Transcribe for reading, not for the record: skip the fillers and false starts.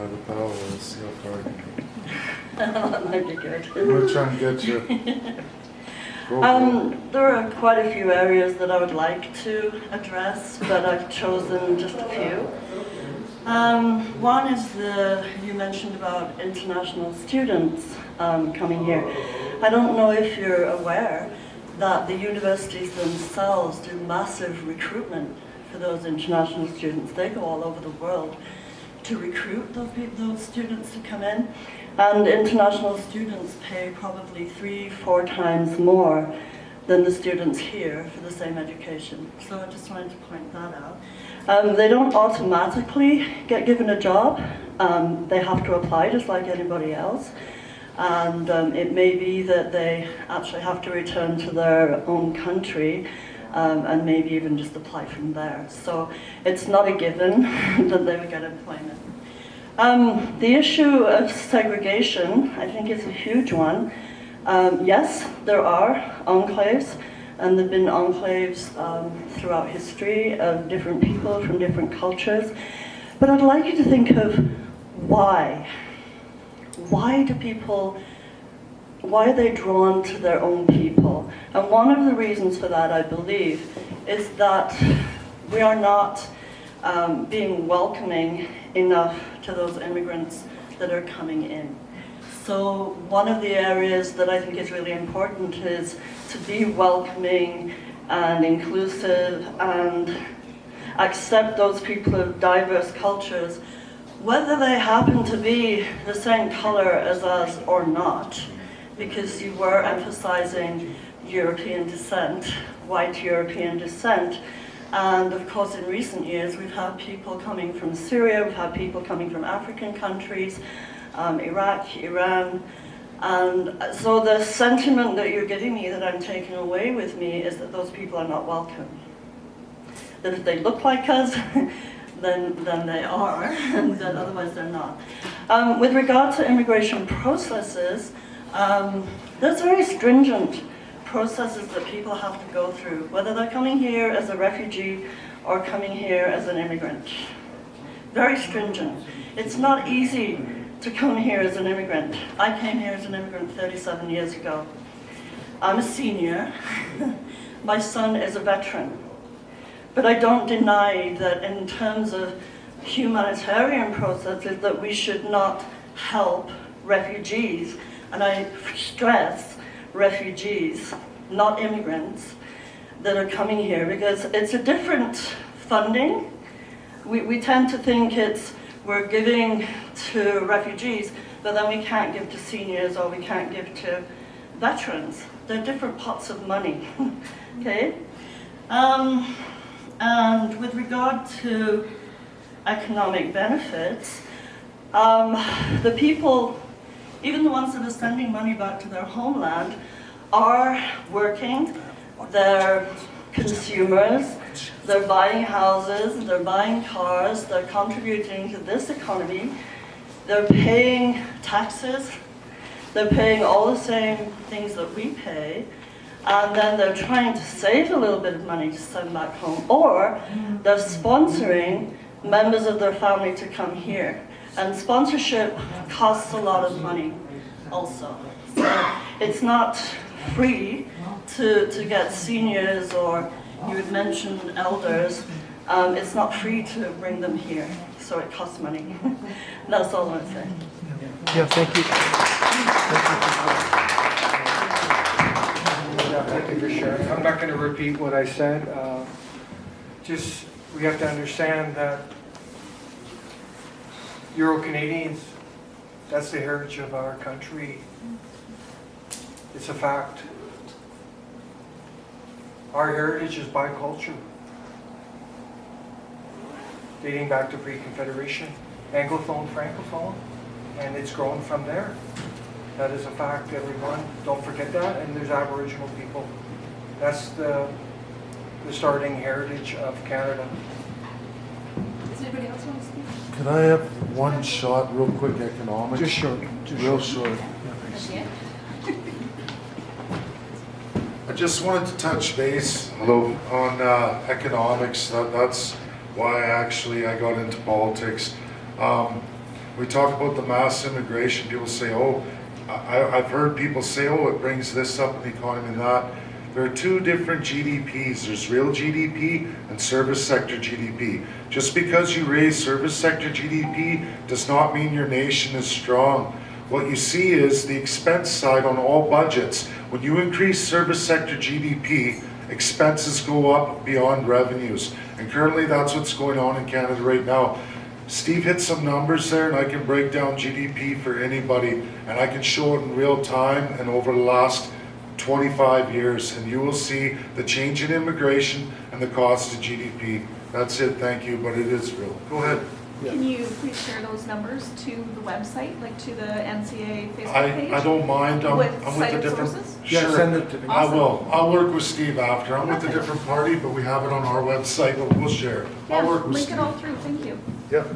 the power. We'll see how far I can go. That might be good. I'm going to try and get you. There are quite a few areas that I would like to address, but I've chosen just a few. One is you mentioned about international students coming here. I don't know if you're aware that the universities themselves do massive recruitment for those international students. They go all over the world to recruit those students to come in. And international students pay probably 3-4 times more than the students here for the same education. So I just wanted to point that out. They don't automatically get given a job. They have to apply just like anybody else. And it may be that they actually have to return to their own country and maybe even just apply from there. So it's not a given that they would get employment. The issue of segregation, I think, is a huge one. Yes, there are enclaves, and there have been enclaves throughout history of different people from different cultures. But I'd like you to think of why. Why are they drawn to their own people? And one of the reasons for that, I believe, is that we are not being welcoming enough to those immigrants that are coming in. So one of the areas that I think is really important is to be welcoming and inclusive and accept those people of diverse cultures, whether they happen to be the same color as us or not, because you were emphasizing European descent, white European descent. And of course, in recent years, we've had people coming from Syria, we've had people coming from African countries, Iraq, Iran. And so the sentiment that you're giving me, that I'm taking away with me, is that those people are not welcome. That if they look like us, then they are, and that otherwise they're not. With regard to immigration processes, there's very stringent processes that people have to go through, whether they're coming here as a refugee or coming here as an immigrant. Very stringent. It's not easy to come here as an immigrant. I came here as an immigrant 37 years ago. I'm a senior. My son is a veteran. But I don't deny that in terms of humanitarian processes that we should not help refugees. And I stress refugees, not immigrants, that are coming here, because it's a different funding. We tend to think we're giving to refugees, but then we can't give to seniors or we can't give to veterans. They're different pots of money, okay? And with regard to economic benefits, the people, even the ones that are sending money back to their homeland, are working, they're consumers, they're buying houses, they're buying cars, they're contributing to this economy, they're paying taxes, they're paying all the same things that we pay, and then they're trying to save a little bit of money to send back home, or they're sponsoring members of their family to come here. And sponsorship costs a lot of money also. So it's not free to get seniors, or you had mentioned elders. It's not free to bring them here, so it costs money. That's all I want to say. Yeah, thank you. Yeah, thank you for sharing. I'm not going to repeat what I said. Just, we have to understand that Euro-Canadians, that's the heritage of our country. It's a fact. Our heritage is bicultural, dating back to pre-Confederation, Anglophone, Francophone, and it's grown from there. That is a fact, everyone. Don't forget that. And there's Aboriginal people. That's the starting heritage of Canada. Does anybody else want to speak? Can I have one shot, real quick, economics? Just short. Real short. Yeah. I just wanted to touch base on economics. That's why I got into politics. We talk about the mass immigration, people say, oh, I've heard people say, oh, it brings this up in the economy and that. There are two different GDPs. There's real GDP and service sector GDP. Just because you raise service sector GDP does not mean your nation is strong. What you see is the expense side on all budgets. When you increase service sector GDP, expenses go up beyond revenues. And currently that's what's going on in Canada right now. Steve hit some numbers there, and I can break down GDP for anybody, and I can show it in real time and over the last 25 years, and you will see the change in immigration and the cost of GDP. That's it, thank you, but it is real. Go ahead. Can you please share those numbers to the website, like to the NCA Facebook page? I don't mind. I'm with a cited different. sources? Yeah, Sure. send it to me. I will. I'll work with Steve after. I'm with a Okay. different party, but we have it on our website, but we'll share. I'll Yeah, work with link Steve. it all through, thank you. Yep.